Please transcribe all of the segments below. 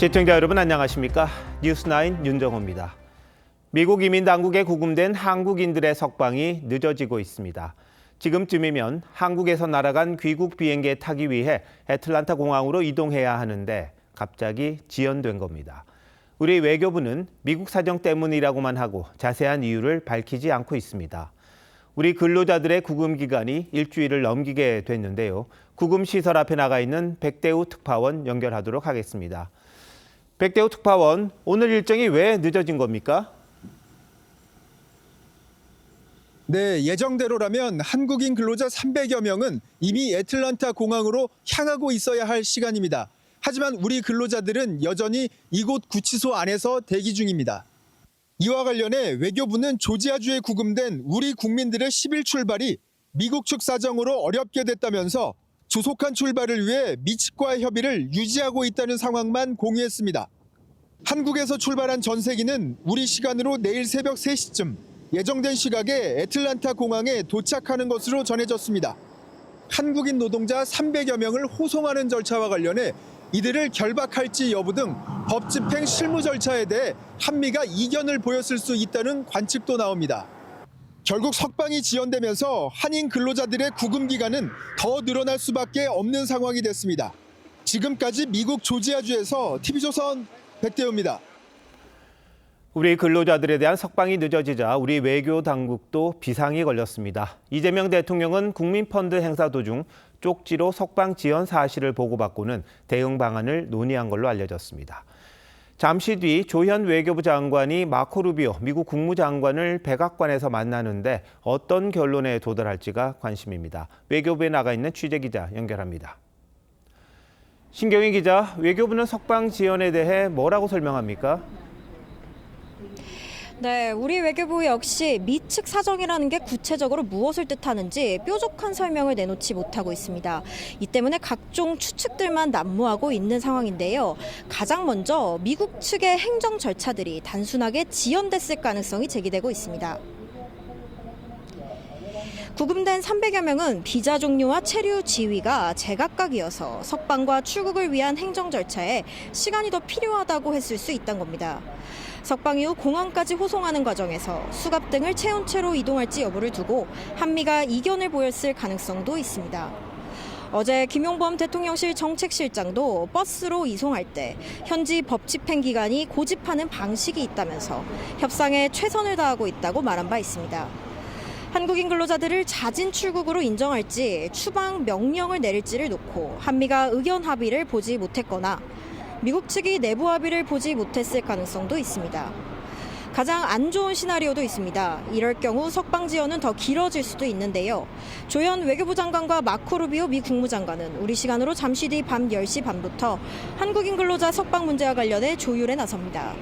시청자 여러분 안녕하십니까? 뉴스9 윤정호입니다. 미국 이민 당국에 구금된 한국인들의 석방이 늦어지고 있습니다. 지금쯤이면 한국에서 날아간 귀국 비행기에 타기 위해 애틀란타 공항으로 이동해야 하는데 갑자기 지연된 겁니다. 우리 외교부는 미국 사정 때문이라고만 하고 자세한 이유를 밝히지 않고 있습니다. 우리 근로자들의 구금 기간이 일주일을 넘기게 됐는데요. 구금 시설 앞에 나가 있는 백대우 특파원 연결하도록 하겠습니다. 백대우 특파원, 오늘 일정이 왜 늦어진 겁니까? 네, 예정대로라면 한국인 근로자 300여 명은 이미 애틀란타 공항으로 향하고 있어야 할 시간입니다. 하지만 우리 근로자들은 여전히 이곳 구치소 안에서 대기 중입니다. 이와 관련해 외교부는 조지아주에 구금된 우리 국민들의 10일 출발이 미국 측 사정으로 어렵게 됐다면서 조속한 출발을 위해 미 측과의 협의를 유지하고 있다는 상황만 공유했습니다. 한국에서 출발한 전세기는 우리 시간으로 내일 새벽 3시쯤 예정된 시각에 애틀란타 공항에 도착하는 것으로 전해졌습니다. 한국인 노동자 300여 명을 호송하는 절차와 관련해 이들을 결박할지 여부 등 법 집행 실무 절차에 대해 한미가 이견을 보였을 수 있다는 관측도 나옵니다. 결국 석방이 지연되면서 한인 근로자들의 구금 기간은 더 늘어날 수밖에 없는 상황이 됐습니다. 지금까지 미국 조지아주에서 TV조선 백대우입니다. 우리 근로자들에 대한 석방이 늦어지자 우리 외교 당국도 비상이 걸렸습니다. 이재명 대통령은 국민펀드 행사 도중 쪽지로 석방 지연 사실을 보고받고는 대응 방안을 논의한 걸로 알려졌습니다. 잠시 뒤 조현 외교부 장관이 마코 루비오 미국 국무장관을 백악관에서 만나는데 어떤 결론에 도달할지가 관심입니다. 외교부에 나가 있는 취재기자 연결합니다. 신경희 기자, 외교부는 석방 지연에 대해 뭐라고 설명합니까? 네, 우리 외교부 역시 미 측 사정이라는 게 구체적으로 무엇을 뜻하는지 뾰족한 설명을 내놓지 못하고 있습니다. 이 때문에 각종 추측들만 난무하고 있는 상황인데요. 가장 먼저 미국 측의 행정 절차들이 단순하게 지연됐을 가능성이 제기되고 있습니다. 구금된 300여 명은 비자 종류와 체류 지위가 제각각이어서 석방과 출국을 위한 행정 절차에 시간이 더 필요하다고 했을 수 있다는 겁니다. 석방 이후 공항까지 호송하는 과정에서 수갑 등을 채운 채로 이동할지 여부를 두고 한미가 이견을 보였을 가능성도 있습니다. 어제 김용범 대통령실 정책실장도 버스로 이송할 때 현지 법 집행 기관이 고집하는 방식이 있다면서 협상에 최선을 다하고 있다고 말한 바 있습니다. 한국인 근로자들을 자진 출국으로 인정할지 추방 명령을 내릴지를 놓고 한미가 의견 합의를 보지 못했거나 미국 측이 내부 합의를 보지 못했을 가능성도 있습니다. 가장 안 좋은 시나리오도 있습니다. 이럴 경우 석방 지연은 더 길어질 수도 있는데요. 조현 외교부 장관과 마코 루비오 미 국무장관은 우리 시간으로 잠시 뒤 밤 10시 반부터 한국인 근로자 석방 문제와 관련해 조율에 나섭니다.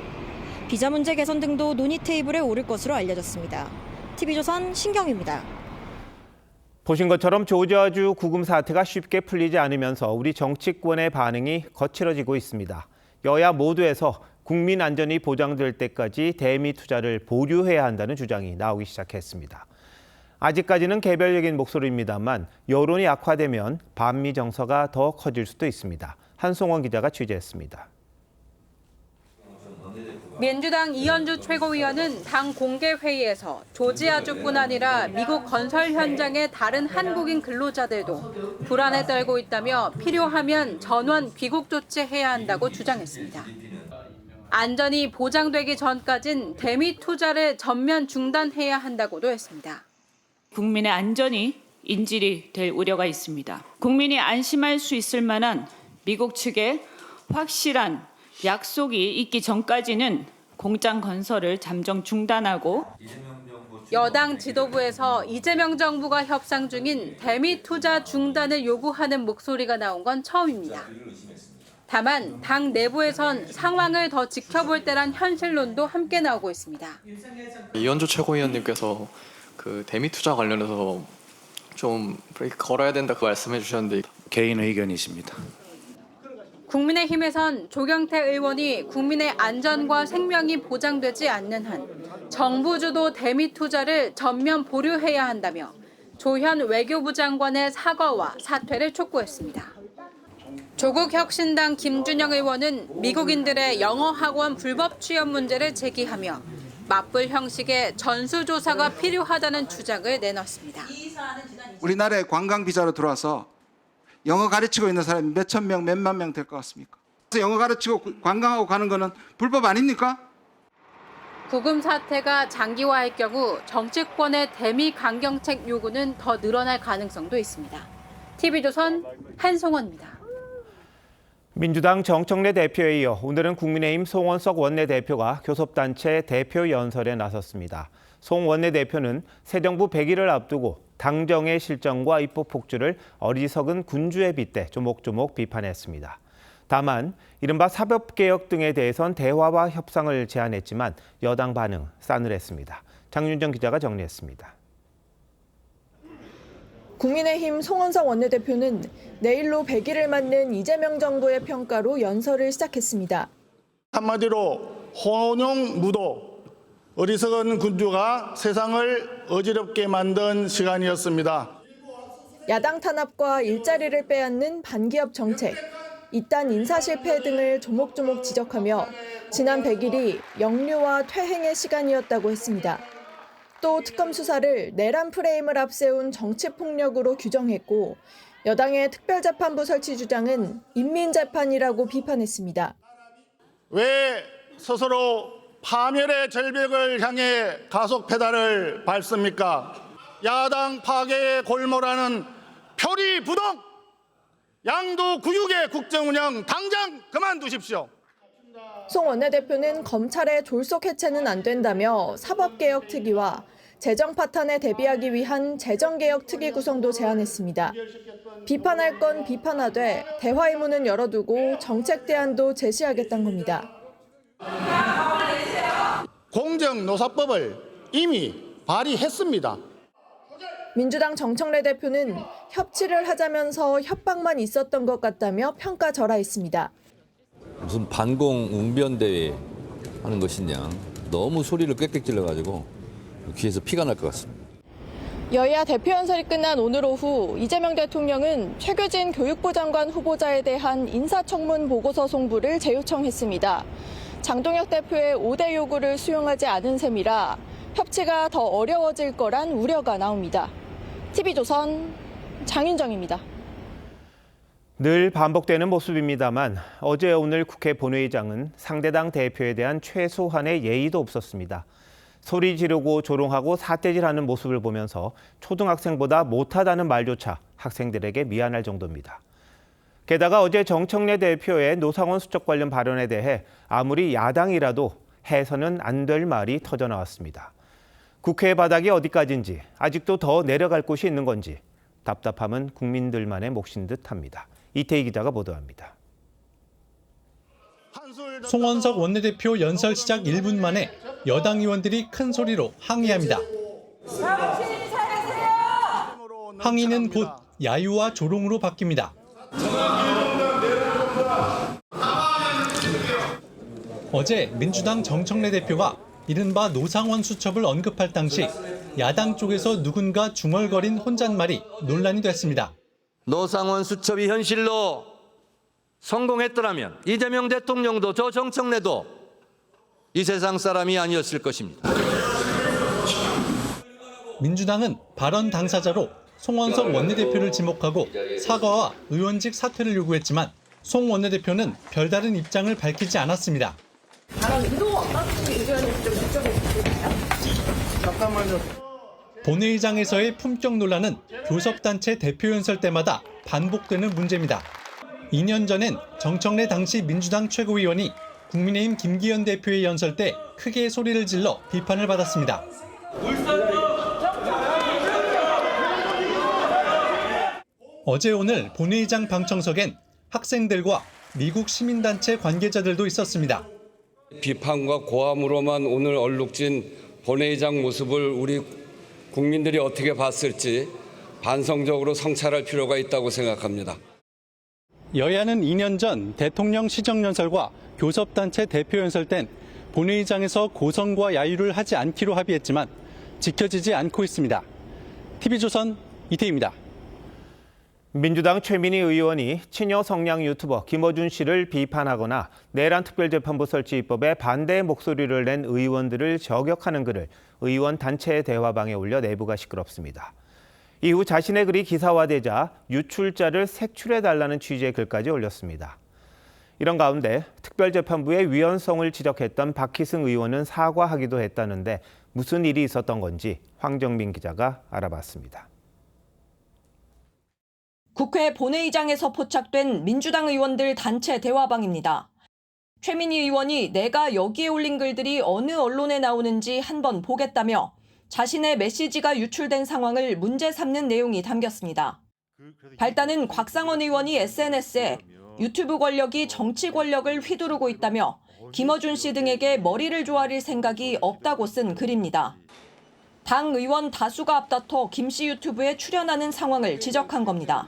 비자 문제 개선 등도 논의 테이블에 오를 것으로 알려졌습니다. TV조선 신경입니다. 보신 것처럼 조지아주 구금 사태가 쉽게 풀리지 않으면서 우리 정치권의 반응이 거칠어지고 있습니다. 여야 모두에서 국민 안전이 보장될 때까지 대미 투자를 보류해야 한다는 주장이 나오기 시작했습니다. 아직까지는 개별적인 목소리입니다만 여론이 악화되면 반미 정서가 더 커질 수도 있습니다. 한송원 기자가 취재했습니다. 민주당 이현주 최고위원은 당 공개회의에서 조지아주뿐 아니라 미국 건설 현장의 다른 한국인 근로자들도 불안에 떨고 있다며 필요하면 전원 귀국 조치해야 한다고 주장했습니다. 안전이 보장되기 전까진 대미 투자를 전면 중단해야 한다고도 했습니다. 국민의 안전이 인질이 될 우려가 있습니다. 국민이 안심할 수 있을 만한 미국 측의 확실한 약속이 있기 전까지는 공장 건설을 잠정 중단하고 여당 지도부에서 이재명 정부가 협상 중인 대미 투자 중단을 요구하는 목소리가 나온 건 처음입니다. 다만 당 내부에선 상황을 더 지켜볼 때란 현실론도 함께 나오고 있습니다. 이현주 최고위원님께서 그 대미 투자 관련해서 좀 브레이크 걸어야 된다고 말씀해 주셨는데 개인 의견이십니다. 국민의힘에선 조경태 의원이 국민의 안전과 생명이 보장되지 않는 한 정부 주도 대미 투자를 전면 보류해야 한다며 조현 외교부 장관의 사과와 사퇴를 촉구했습니다. 조국혁신당 김준영 의원은 미국인들의 영어 학원 불법 취업 문제를 제기하며 맞불 형식의 전수조사가 필요하다는 주장을 내놨습니다. 우리나라에 관광 비자로 들어와서 영어 가르치고 있는 사람이 몇천 명, 몇만 명 될 것 같습니까? 그래서 영어 가르치고 관광하고 가는 거는 불법 아닙니까? 구금 사태가 장기화할 경우 정치권의 대미 강경책 요구는 더 늘어날 가능성도 있습니다. TV조선 한송원입니다. 민주당 정청래 대표에 이어 오늘은 국민의힘 송원석 원내대표가 교섭단체 대표 연설에 나섰습니다. 송 원내대표는 새 정부 100일을 앞두고 당정의 실정과 입법 폭주를 어리석은 군주에 빗대 조목조목 비판했습니다. 다만 이른바 사법개혁 등에 대해선 대화와 협상을 제안했지만 여당 반응 싸늘했습니다. 장윤정 기자가 정리했습니다. 국민의힘 송원석 원내대표는 내일로 100일을 맞는 이재명 정부의 평가로 연설을 시작했습니다. 한마디로 혼용 무도, 어리석은 군주가 세상을 어지럽게 만든 시간이었습니다. 야당 탄압과 일자리를 빼앗는 반기업 정책, 이딴 인사 실패 등을 조목조목 지적하며 지난 100일이 역류와 퇴행의 시간이었다고 했습니다. 또 특검 수사를 내란 프레임을 앞세운 정치폭력으로 규정했고 여당의 특별재판부 설치 주장은 인민재판이라고 비판했습니다. 왜 스스로 파멸의 절벽을 향해 가속 페달을 밟습니까? 야당 파괴의 골몰하는 표리부동, 양도구육의 국정운영 당장 그만두십시오. 송 원내대표는 검찰의 졸속 해체는 안 된다며 사법개혁 특위와 재정 파탄에 대비하기 위한 재정개혁 특위 구성도 제안했습니다. 비판할 건 비판하되 대화의 문은 열어두고 정책 대안도 제시하겠다는 겁니다. 공정노사법을 이미 발의했습니다. 민주당 정청래 대표는 협치를 하자면서 협박만 있었던 것 같다며 평가절하했습니다. 무슨 반공 웅변대회 하는 것이냐. 너무 소리를 꽥꽥 질러가지고 귀에서 피가 날 것 같습니다. 여야 대표 연설이 끝난 오늘 오후 이재명 대통령은 최규진 교육부 장관 후보자에 대한 인사청문 보고서 송부를 재요청했습니다. 장동혁 대표의 5대 요구를 수용하지 않은 셈이라 협치가 더 어려워질 거란 우려가 나옵니다. TV조선 장윤정입니다. 늘 반복되는 모습입니다만 어제 오늘 국회 본회의장은 상대당 대표에 대한 최소한의 예의도 없었습니다. 소리 지르고 조롱하고 삿대질하는 모습을 보면서 초등학생보다 못하다는 말조차 학생들에게 미안할 정도입니다. 게다가 어제 정청래 대표의 노상원 수첩 관련 발언에 대해 아무리 야당이라도 해서는 안 될 말이 터져나왔습니다. 국회 바닥이 어디까지인지 아직도 더 내려갈 곳이 있는 건지 답답함은 국민들만의 몫인 듯합니다. 이태희 기자가 보도합니다. 송원석 원내대표 연설 시작 1분 만에 여당 의원들이 큰 소리로 항의합니다. 항의는 곧 야유와 조롱으로 바뀝니다. 어제 민주당 정청래 대표가 이른바 노상원 수첩을 언급할 당시 야당 쪽에서 누군가 중얼거린 혼잣말이 논란이 됐습니다. 노상원 수첩이 현실로 성공했더라면 이재명 대통령도 저 정청래도 이 세상 사람이 아니었을 것입니다. 민주당은 발언 당사자로 송원석 원내대표를 지목하고 사과와 의원직 사퇴를 요구했지만 송 원내대표는 별다른 입장을 밝히지 않았습니다. 본회의장에서의 품격 논란은 교섭단체 대표 연설 때마다 반복되는 문제입니다. 2년 전엔 정청래 당시 민주당 최고위원이 국민의힘 김기현 대표의 연설 때 크게 소리를 질러 비판을 받았습니다. 어제 오늘 본회의장 방청석엔 학생들과 미국 시민단체 관계자들도 있었습니다. 비판과 고함으로만 오늘 얼룩진 본회의장 모습을 우리 국민들이 어떻게 봤을지 반성적으로 성찰할 필요가 있다고 생각합니다. 여야는 2년 전 대통령 시정연설과 교섭단체 대표 연설 땐 본회의장에서 고성과 야유를 하지 않기로 합의했지만 지켜지지 않고 있습니다. TV조선 이태희입니다. 민주당 최민희 의원이 친여 성량 유튜버 김어준 씨를 비판하거나 내란 특별재판부 설치 입법에 반대 목소리를 낸 의원들을 저격하는 글을 의원 단체 대화방에 올려 내부가 시끄럽습니다. 이후 자신의 글이 기사화되자 유출자를 색출해달라는 취지의 글까지 올렸습니다. 이런 가운데 특별재판부의 위헌성을 지적했던 박희승 의원은 사과하기도 했다는데 무슨 일이 있었던 건지 황정민 기자가 알아봤습니다. 국회 본회의장에서 포착된 민주당 의원들 단체 대화방입니다. 최민희 의원이 내가 여기에 올린 글들이 어느 언론에 나오는지 한번 보겠다며 자신의 메시지가 유출된 상황을 문제 삼는 내용이 담겼습니다. 발단은 곽상원 의원이 SNS에 유튜브 권력이 정치 권력을 휘두르고 있다며 김어준 씨 등에게 머리를 조아릴 생각이 없다고 쓴 글입니다. 당 의원 다수가 앞다퉈 김 씨 유튜브에 출연하는 상황을 지적한 겁니다.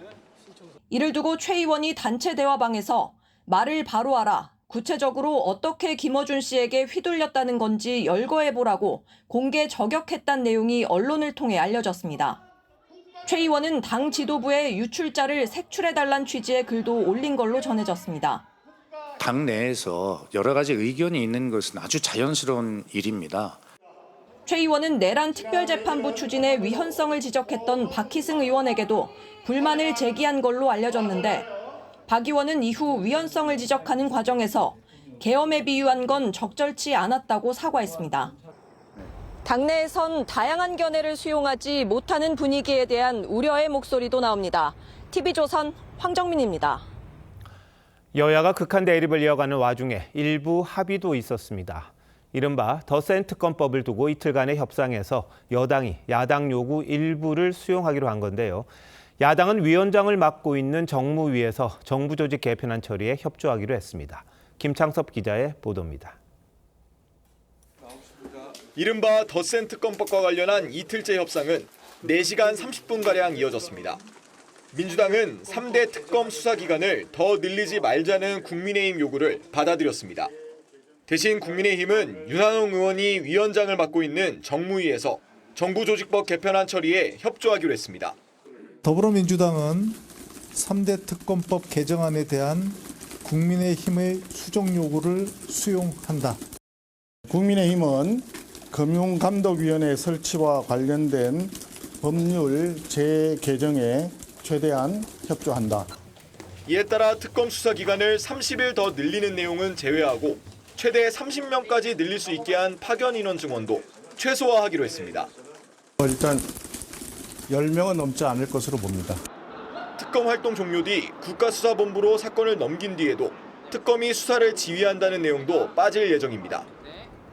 이를 두고 최 의원이 단체 대화방에서 말을 바로 하라, 구체적으로 어떻게 김어준 씨에게 휘둘렸다는 건지 열거해보라고 공개 저격했다는 내용이 언론을 통해 알려졌습니다. 최 의원은 당 지도부에 유출자를 색출해달란 취지의 글도 올린 걸로 전해졌습니다. 당 내에서 여러 가지 의견이 있는 것은 아주 자연스러운 일입니다. 최 의원은 내란 특별재판부 추진의 위헌성을 지적했던 박희승 의원에게도 불만을 제기한 걸로 알려졌는데 박 의원은 이후 위헌성을 지적하는 과정에서 계엄에 비유한 건 적절치 않았다고 사과했습니다. 당내에선 다양한 견해를 수용하지 못하는 분위기에 대한 우려의 목소리도 나옵니다. TV조선 황정민입니다. 여야가 극한 대립을 이어가는 와중에 일부 합의도 있었습니다. 이른바 더 센 특검법을 두고 이틀간의 협상에서 여당이 야당 요구 일부를 수용하기로 한 건데요. 야당은 위원장을 맡고 있는 정무위에서 정부 조직 개편안 처리에 협조하기로 했습니다. 김창섭 기자의 보도입니다. 이른바 더 센 특검법과 관련한 이틀째 협상은 4시간 30분가량 이어졌습니다. 민주당은 3대 특검 수사 기간을 더 늘리지 말자는 국민의힘 요구를 받아들였습니다. 대신 국민의힘은 윤한홍 의원이 위원장을 맡고 있는 정무위에서 정부조직법 개편안 처리에 협조하기로 했습니다. 더불어민주당은 3대 특검법 개정안에 대한 국민의힘의 수정 요구를 수용한다. 국민의힘은 금융감독위원회 설치와 관련된 법률 재개정에 최대한 협조한다. 이에 따라 특검 수사 기간을 30일 더 늘리는 내용은 제외하고 최대 30명까지 늘릴 수 있게 한 파견 인원 증원도 최소화하기로 했습니다. 일단 10명은 넘지 않을 것으로 봅니다. 특검 활동 종료 뒤 국가수사본부로 사건을 넘긴 뒤에도 특검이 수사를 지휘한다는 내용도 빠질 예정입니다.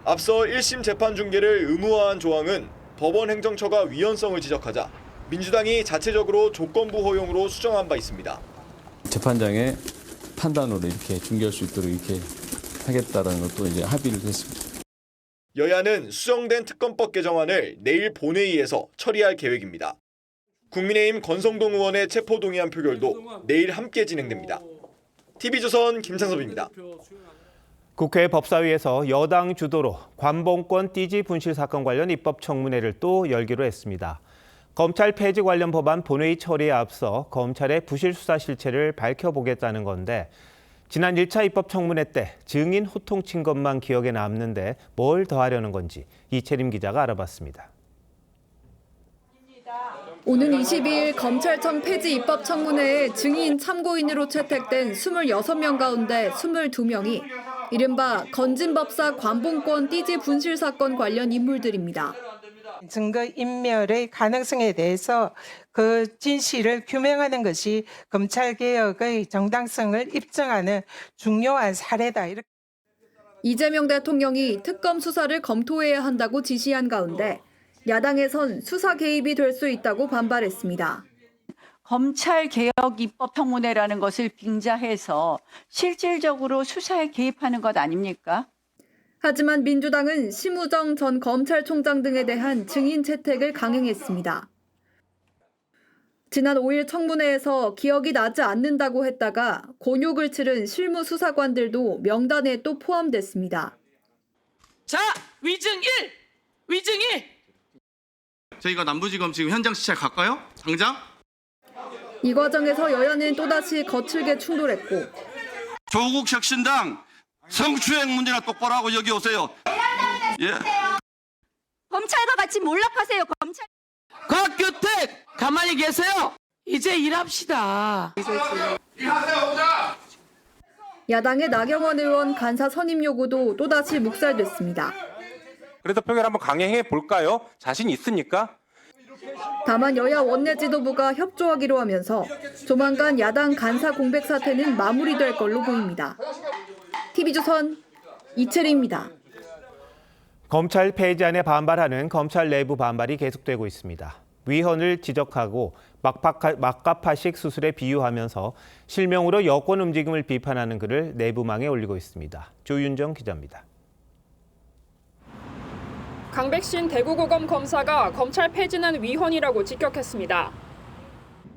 앞서 1심 재판 중계를 의무화한 조항은 법원 행정처가 위헌성을 지적하자 민주당이 자체적으로 조건부 허용으로 수정한 바 있습니다. 재판장의 판단으로 이렇게 중계할 수 있도록 이렇게 하겠다라는 것도 이제 합의를 했습니다. 여야는 수정된 특검법 개정안을 내일 본회의에서 처리할 계획입니다. 국민의힘 권성동 의원의 체포동의안 표결도 내일 함께 진행됩니다. TV조선 김창섭입니다. 국회 법사위에서 여당 주도로 관봉권 띠지 분실 사건 관련 입법 청문회를 또 열기로 했습니다. 검찰 폐지 관련 법안 본회의 처리에 앞서 검찰의 부실 수사 실체를 밝혀보겠다는 건데 지난 1차 입법 청문회 때 증인 호통친 것만 기억에 남는데 뭘 더 하려는 건지 이채림 기자가 알아봤습니다. 오는 22일 검찰청 폐지 입법 청문회에 증인 참고인으로 채택된 26명 가운데 22명이 이른바 건진법사 관봉권 띠지 분실 사건 관련 인물들입니다. 증거인멸의 가능성에 대해서 그 진실을 규명하는 것이 검찰개혁의 정당성을 입증하는 중요한 사례다. 이재명 대통령이 특검 수사를 검토해야 한다고 지시한 가운데 야당에선 수사 개입이 될 수 있다고 반발했습니다. 검찰개혁 입법청문회라는 것을 빙자해서 실질적으로 수사에 개입하는 것 아닙니까? 하지만 민주당은 심우정 전 검찰총장 등에 대한 증인 채택을 강행했습니다. 지난 5일 청문회에서 기억이 나지 않는다고 했다가 곤욕을 치른 실무 수사관들도 명단에 또 포함됐습니다. 자, 위증 1! 위증 1! 저희가 남부지검 지금 현장 시찰 갈까요? 당장? 이 과정에서 여야는 또다시 거칠게 충돌했고 조국 혁신당 성추행 문제나 똑바로 하고 여기 오세요. 예. 검찰과 같이 몰락하세요. 검찰. 곽규택 가만히 계세요. 이제 일합시다. 야당의 나경원 의원 간사 선임 요구도 또다시 묵살됐습니다. 그래서 표결 한번 강행해 볼까요? 자신 있습니까? 다만 여야 원내 지도부가 협조하기로 하면서 조만간 야당 간사 공백 사태는 마무리될 걸로 보입니다. TV조선 이채리입니다. 검찰 폐지안에 반발하는 검찰 내부 반발이 계속되고 있습니다. 위헌을 지적하고 막가파식 수술에 비유하면서 실명으로 여권 움직임을 비판하는 글을 내부망에 올리고 있습니다. 조윤정 기자입니다. 강백신 대구고검 검사가 검찰 폐지는 위헌이라고 직격했습니다.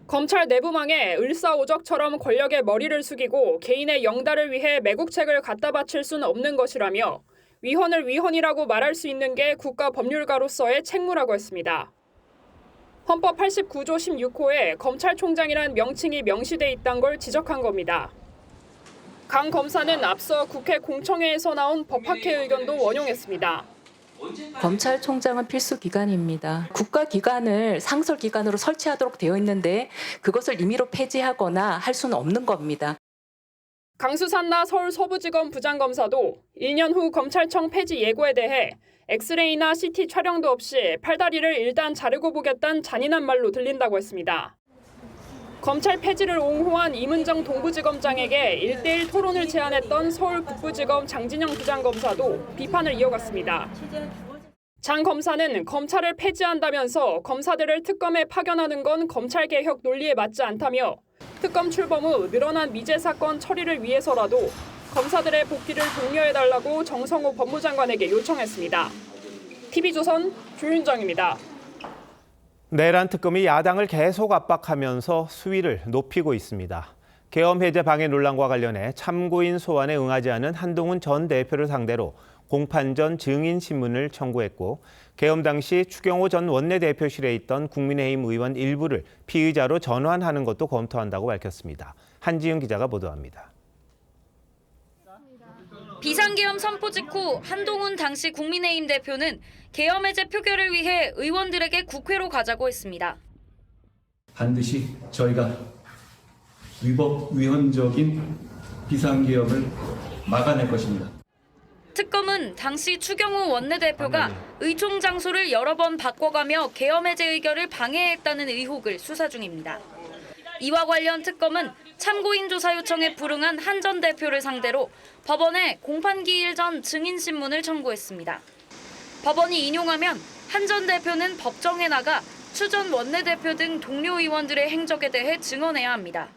검찰 내부망에 을사오적처럼 권력의 머리를 숙이고 개인의 영달을 위해 매국책을 갖다 바칠 수는 없는 것이라며 위헌을 위헌이라고 말할 수 있는 게 국가법률가로서의 책무라고 했습니다. 헌법 89조 16호에 검찰총장이란 명칭이 명시돼 있다는 걸 지적한 겁니다. 강 검사는 앞서 국회 공청회에서 나온 법학회 의견도 원용했습니다. 검찰총장은 필수 기관입니다. 국가기관을 상설기관으로 설치하도록 되어 있는데 그것을 임의로 폐지하거나 할 수는 없는 겁니다. 강수산나 서울 서부지검 부장검사도 1년 후 검찰청 폐지 예고에 대해 엑스레이나 CT 촬영도 없이 팔다리를 일단 자르고 보겠다는 잔인한 말로 들린다고 했습니다. 검찰 폐지를 옹호한 이문정 동부지검장에게 1대1 토론을 제안했던 서울 북부지검 장진영 부장검사도 비판을 이어갔습니다. 장 검사는 검찰을 폐지한다면서 검사들을 특검에 파견하는 건 검찰개혁 논리에 맞지 않다며 특검 출범 후 늘어난 미제 사건 처리를 위해서라도 검사들의 복귀를 독려해달라고 정성호 법무장관에게 요청했습니다. TV조선 조윤정입니다. 내란 특검이 야당을 계속 압박하면서 수위를 높이고 있습니다. 계엄 해제 방해 논란과 관련해 참고인 소환에 응하지 않은 한동훈 전 대표를 상대로 공판 전 증인 신문을 청구했고 계엄 당시 추경호 전 원내대표실에 있던 국민의힘 의원 일부를 피의자로 전환하는 것도 검토한다고 밝혔습니다. 한지은 기자가 보도합니다. 비상계엄 선포 직후 한동훈 당시 국민의힘 대표는 계엄 해제 표결을 위해 의원들에게 국회로 가자고 했습니다. 반드시 저희가 위헌적인 비상계엄을 막아낼 것입니다. 특검은 당시 추경호 원내대표가 의총 장소를 여러 번 바꿔가며 계엄 해제 의결을 방해했다는 의혹을 수사 중입니다. 이와 관련 특검은 참고인 조사 요청에 불응한 한 전 대표를 상대로 법원에 공판기일 전 증인 신문을 청구했습니다. 법원이 인용하면 한 전 대표는 법정에 나가 추 전 원내대표 등 동료 의원들의 행적에 대해 증언해야 합니다.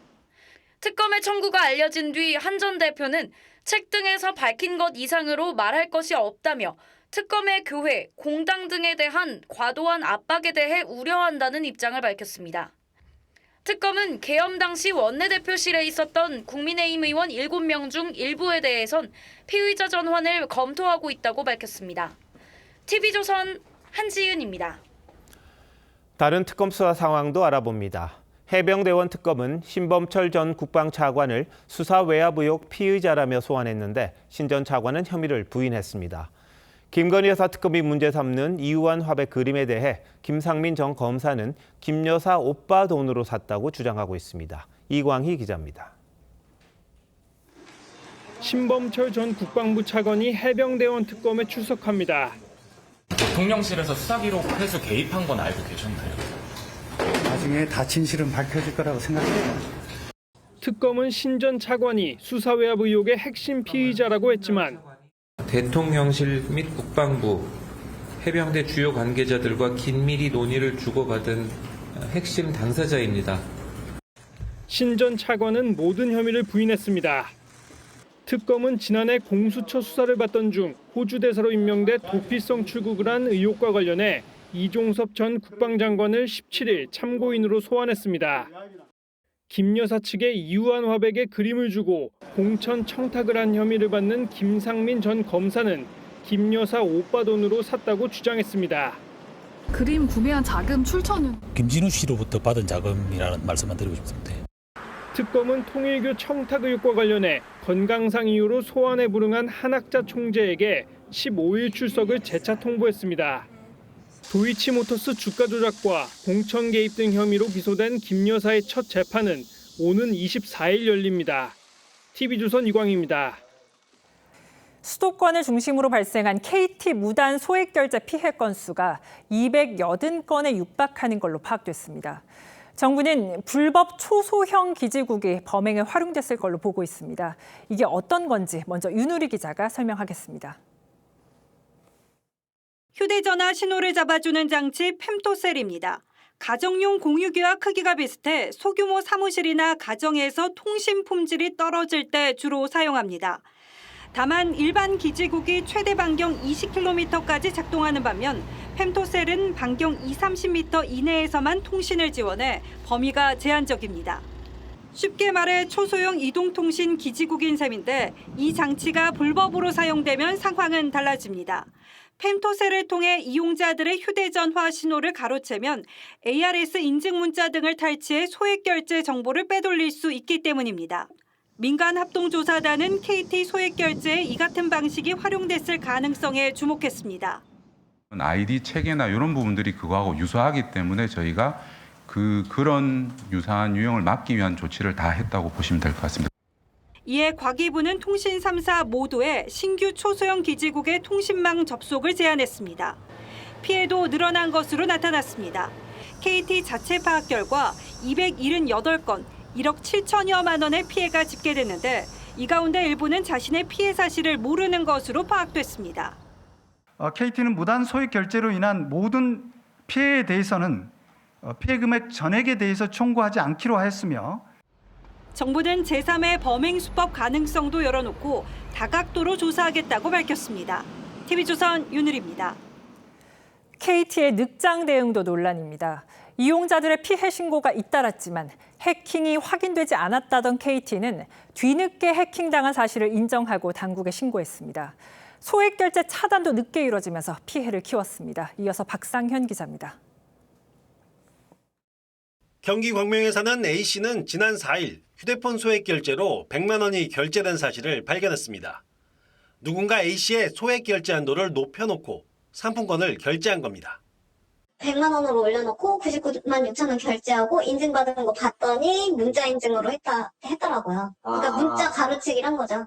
특검의 청구가 알려진 뒤 한 전 대표는 책 등에서 밝힌 것 이상으로 말할 것이 없다며 특검의 교회, 공당 등에 대한 과도한 압박에 대해 우려한다는 입장을 밝혔습니다. 특검은 계엄 당시 원내대표실에 있었던 국민의힘 의원 7명 중 일부에 대해선 피의자 전환을 검토하고 있다고 밝혔습니다. TV조선 한지은입니다. 다른 특검 수사 상황도 알아봅니다. 해병대원 특검은 신범철 전 국방차관을 수사 외압 의혹 피의자라며 소환했는데 신 전 차관은 혐의를 부인했습니다. 김건희 여사 특검이 문제 삼는 이우한 화백 그림에 대해 김상민 전 검사는 김 여사 오빠 돈으로 샀다고 주장하고 있습니다. 이광희 기자입니다. 신범철 전 국방부 차관이 해병대원 특검에 출석합니다. 대통령실에서 수사기록 회수 개입한 건 알고 계셨나요? 나중에 다 진실은 밝혀질 거라고 생각해요. 특검은 신 전 차관이 수사 외압 의혹의 핵심 피의자라고 했지만 대통령실 및 국방부, 해병대 주요 관계자들과 긴밀히 논의를 주고받은 핵심 당사자입니다. 신 전 차관은 모든 혐의를 부인했습니다. 특검은 지난해 공수처 수사를 받던 중 호주 대사로 임명돼 도피성 출국을 한 의혹과 관련해 이종섭 전 국방장관을 17일 참고인으로 소환했습니다. 김 여사 측에 이우한 화백의 그림을 주고 공천 청탁을 한 혐의를 받는 김상민 전 검사는 김 여사 오빠 돈으로 샀다고 주장했습니다. 그림 구매한 자금 출처는? 김진우 씨로부터 받은 자금이라는 말씀만 드리고 싶습니다. 특검은 통일교 청탁 의혹과 관련해 건강상 이유로 소환에 불응한 한학자 총재에게 15일 출석을 재차 통보했습니다. 도이치모터스 주가 조작과 공천 개입 등 혐의로 기소된 김 여사의 첫 재판은 오는 24일 열립니다. TV조선 이광희입니다. 수도권을 중심으로 발생한 KT 무단 소액 결제 피해 건수가 280건에 육박하는 걸로 파악됐습니다. 정부는 불법 초소형 기지국이 범행에 활용됐을 걸로 보고 있습니다. 이게 어떤 건지 먼저 윤우리 기자가 설명하겠습니다. 휴대전화 신호를 잡아주는 장치 펨토셀입니다. 가정용 공유기와 크기가 비슷해 소규모 사무실이나 가정에서 통신 품질이 떨어질 때 주로 사용합니다. 다만 일반 기지국이 최대 반경 20km까지 작동하는 반면 펨토셀은 반경 20-30m 이내에서만 통신을 지원해 범위가 제한적입니다. 쉽게 말해 초소형 이동통신 기지국인 셈인데 이 장치가 불법으로 사용되면 상황은 달라집니다. 펨토셀을 통해 이용자들의 휴대전화 신호를 가로채면 ARS 인증 문자 등을 탈취해 소액 결제 정보를 빼돌릴 수 있기 때문입니다. 민간합동조사단은 KT 소액 결제에 이 같은 방식이 활용됐을 가능성에 주목했습니다. 아이디 체계나 이런 부분들이 그거하고 유사하기 때문에 저희가 그런 유사한 유형을 막기 위한 조치를 다 했다고 보시면 될 것 같습니다. 이에 과기부는 통신 3사 모두에 신규 초소형 기지국의 통신망 접속을 제한했습니다. 피해도 늘어난 것으로 나타났습니다. KT 자체 파악 결과 278건, 1억 7천여만 원의 피해가 집계됐는데 이 가운데 일부는 자신의 피해 사실을 모르는 것으로 파악됐습니다. KT는 무단 소액 결제로 인한 모든 피해에 대해서는 피해 금액 전액에 대해서 청구하지 않기로 하였으며 정부는 제3의 범행 수법 가능성도 열어놓고 다각도로 조사하겠다고 밝혔습니다. TV조선 윤을입니다. KT의 늑장 대응도 논란입니다. 이용자들의 피해 신고가 잇따랐지만 해킹이 확인되지 않았다던 KT는 뒤늦게 해킹당한 사실을 인정하고 당국에 신고했습니다. 소액 결제 차단도 늦게 이뤄지면서 피해를 키웠습니다. 이어서 박상현 기자입니다. 경기 광명에 사는 A씨는 지난 4일 휴대폰 소액 결제로 100만 원이 결제된 사실을 발견했습니다. 누군가 A씨의 소액 결제 한도를 높여놓고 상품권을 결제한 겁니다. 100만 원으로 올려놓고 99만 6천 원 결제하고 인증받은 거 봤더니 문자 인증으로 했더라고요. 그러니까 문자 가로치기를 한 거죠.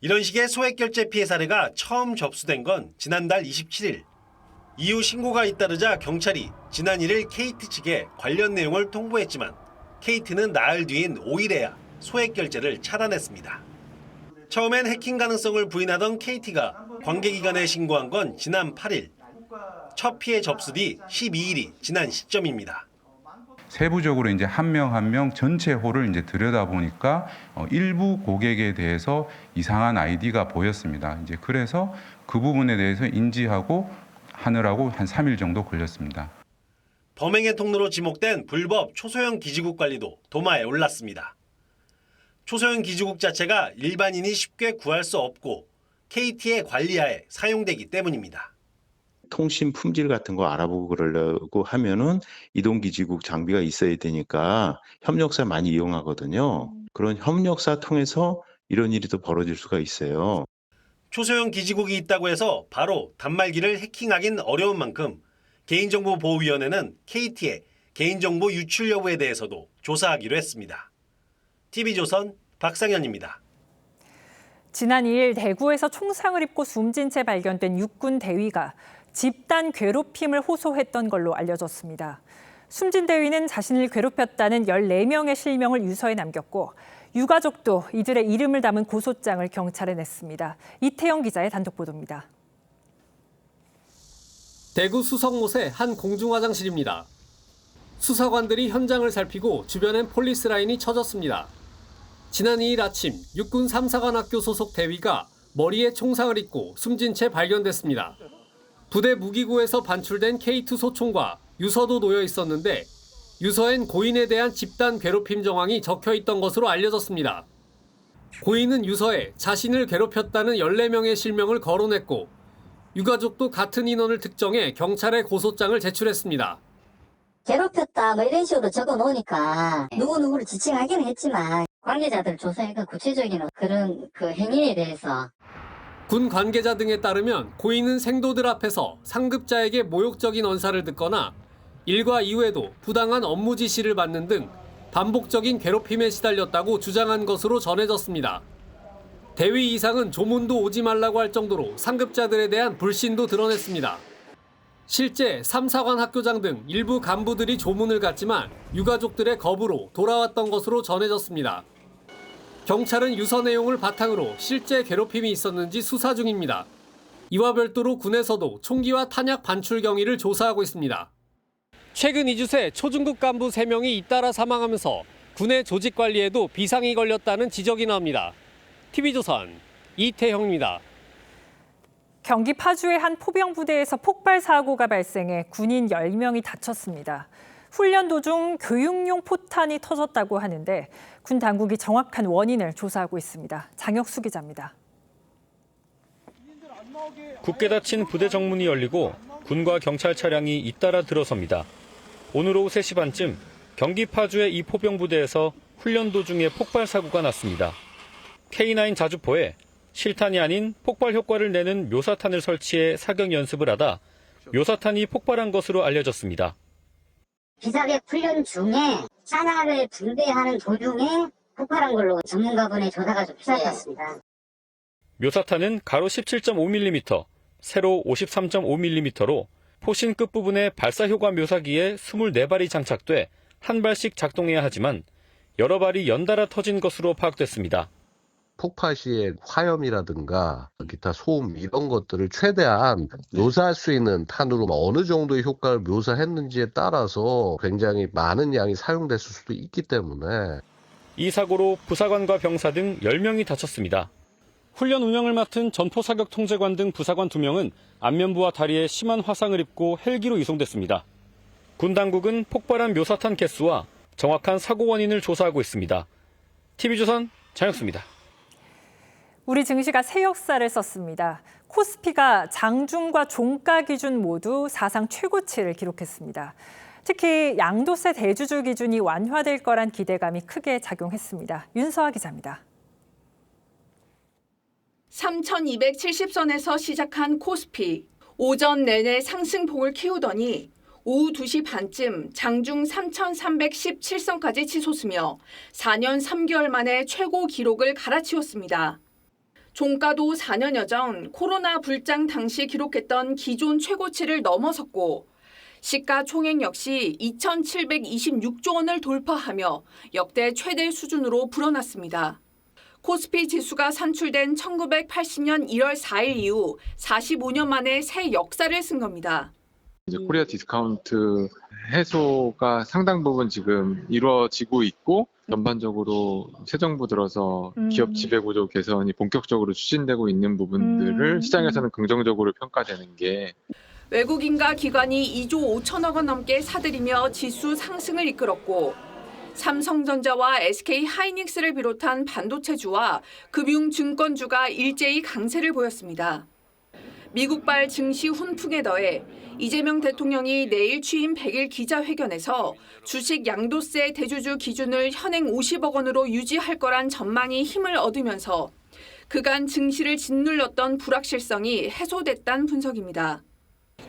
이런 식의 소액 결제 피해 사례가 처음 접수된 건 지난달 27일. 이후 신고가 잇따르자 경찰이 지난 1일 KT 측에 관련 내용을 통보했지만 KT는 나흘 뒤인 5일에야 소액 결제를 차단했습니다. 처음엔 해킹 가능성을 부인하던 KT가 관계기관에 신고한 건 지난 8일. 첫 피해 접수 뒤 12일이 지난 시점입니다. 세부적으로 이제 한 명 한 명 전체 홀을 이제 들여다보니까 일부 고객에 대해서 이상한 아이디가 보였습니다. 이제 그래서 그 부분에 대해서 인지하고 하느라고 한 3일 정도 걸렸습니다. 범행의 통로로 지목된 불법 초소형 기지국 관리도 도마에 올랐습니다. 초소형 기지국 자체가 일반인이 쉽게 구할 수 없고 KT의 관리하에 사용되기 때문입니다. 통신 품질 같은 거 알아보고 그러려고 하면은 이동기지국 장비가 있어야 되니까 협력사 많이 이용하거든요. 그런 협력사 통해서 이런 일이 또 벌어질 수가 있어요. 초소형 기지국이 있다고 해서 바로 단말기를 해킹하긴 어려운 만큼 개인정보보호위원회는 KT의 개인정보 유출 여부에 대해서도 조사하기로 했습니다. TV조선 박상현입니다. 지난 2일 대구에서 총상을 입고 숨진 채 발견된 육군 대위가 집단 괴롭힘을 호소했던 걸로 알려졌습니다. 숨진 대위는 자신을 괴롭혔다는 14명의 실명을 유서에 남겼고 유가족도 이들의 이름을 담은 고소장을 경찰에 냈습니다. 이태영 기자의 단독 보도입니다. 대구 수성못의 한 공중화장실입니다. 수사관들이 현장을 살피고 주변엔 폴리스 라인이 쳐졌습니다. 지난 2일 아침 육군 3사관학교 소속 대위가 머리에 총상을 입고 숨진 채 발견됐습니다. 부대 무기고에서 반출된 K2 소총과 유서도 놓여 있었는데 유서엔 고인에 대한 집단 괴롭힘 정황이 적혀 있던 것으로 알려졌습니다. 고인은 유서에 자신을 괴롭혔다는 14명의 실명을 거론했고 유가족도 같은 인원을 특정해 경찰에 고소장을 제출했습니다. 괴롭혔다 뭐 이런 식으로 적어 놓으니까 누구누구를 지칭하기는 했지만 관계자들 조사해가 구체적인 그런 그 행위에 대해서 군 관계자 등에 따르면 고인은 생도들 앞에서 상급자에게 모욕적인 언사를 듣거나 일과 이후에도 부당한 업무 지시를 받는 등 반복적인 괴롭힘에 시달렸다고 주장한 것으로 전해졌습니다. 대위 이상은 조문도 오지 말라고 할 정도로 상급자들에 대한 불신도 드러냈습니다. 실제 3사관 학교장 등 일부 간부들이 조문을 갔지만 유가족들의 거부로 돌아왔던 것으로 전해졌습니다. 경찰은 유서 내용을 바탕으로 실제 괴롭힘이 있었는지 수사 중입니다. 이와 별도로 군에서도 총기와 탄약 반출 경위를 조사하고 있습니다. 최근 이주세 초중급 간부 3명이 잇따라 사망하면서 군의 조직 관리에도 비상이 걸렸다는 지적이 나옵니다. TV조선 이태형입니다. 경기 파주의 한 포병부대에서 폭발 사고가 발생해 군인 10명이 다쳤습니다. 훈련 도중 교육용 포탄이 터졌다고 하는데 군 당국이 정확한 원인을 조사하고 있습니다. 장혁수 기자입니다. 굳게 닫힌 부대 정문이 열리고 군과 경찰 차량이 잇따라 들어섭니다. 오늘 오후 3시 반쯤 경기 파주의 이 포병부대에서 훈련 도중에 폭발 사고가 났습니다. K9 자주포에 실탄이 아닌 폭발 효과를 내는 묘사탄을 설치해 사격 연습을 하다 묘사탄이 폭발한 것으로 알려졌습니다. 비사격 훈련 중에 산화를 분배하는 도중에 폭발한 걸로 전문가분의 조사가 좀 시작됐습니다. 묘사탄은 가로 17.5mm, 세로 53.5mm로 포신 끝부분에 발사효과 묘사기에 24발이 장착돼 한 발씩 작동해야 하지만 여러 발이 연달아 터진 것으로 파악됐습니다. 폭파 시에 화염이라든가 기타 소음 이런 것들을 최대한 묘사할 수 있는 탄으로 어느 정도의 효과를 묘사했는지에 따라서 굉장히 많은 양이 사용됐을 수도 있기 때문에 이 사고로 부사관과 병사 등 10명이 다쳤습니다. 훈련 운영을 맡은 전포사격 통제관 등 부사관 2명은 안면부와 다리에 심한 화상을 입고 헬기로 이송됐습니다. 군 당국은 폭발한 묘사탄 개수와 정확한 사고 원인을 조사하고 있습니다. TV조선 장혁수입니다. 우리 증시가 새 역사를 썼습니다. 코스피가 장중과 종가 기준 모두 사상 최고치를 기록했습니다. 특히 양도세 대주주 기준이 완화될 거란 기대감이 크게 작용했습니다. 윤서아 기자입니다. 3,270선에서 시작한 코스피. 오전 내내 상승폭을 키우더니 오후 2시 반쯤 장중 3,317선까지 치솟으며 4년 3개월 만에 최고 기록을 갈아치웠습니다. 종가도 4년여 전 코로나 불장 당시 기록했던 기존 최고치를 넘어섰고 시가총액 역시 2,726조 원을 돌파하며 역대 최대 수준으로 불어났습니다. 코스피 지수가 산출된 1980년 1월 4일 이후 45년 만에 새 역사를 쓴 겁니다. 이제 코리아 디스카운트 해소가 상당 부분 지금 이루어지고 있고 전반적으로 새 정부 들어서 기업 지배구조 개선이 본격적으로 추진되고 있는 부분들을 시장에서는 긍정적으로 평가되는 게 외국인과 기관이 2조 5천억 원 넘게 사들이며 지수 상승을 이끌었고 삼성전자와 SK하이닉스를 비롯한 반도체주와 금융증권주가 일제히 강세를 보였습니다. 미국발 증시 훈풍에 더해 이재명 대통령이 내일 취임 100일 기자회견에서 주식 양도세 대주주 기준을 현행 50억 원으로 유지할 거란 전망이 힘을 얻으면서 그간 증시를 짓눌렀던 불확실성이 해소됐다는 분석입니다.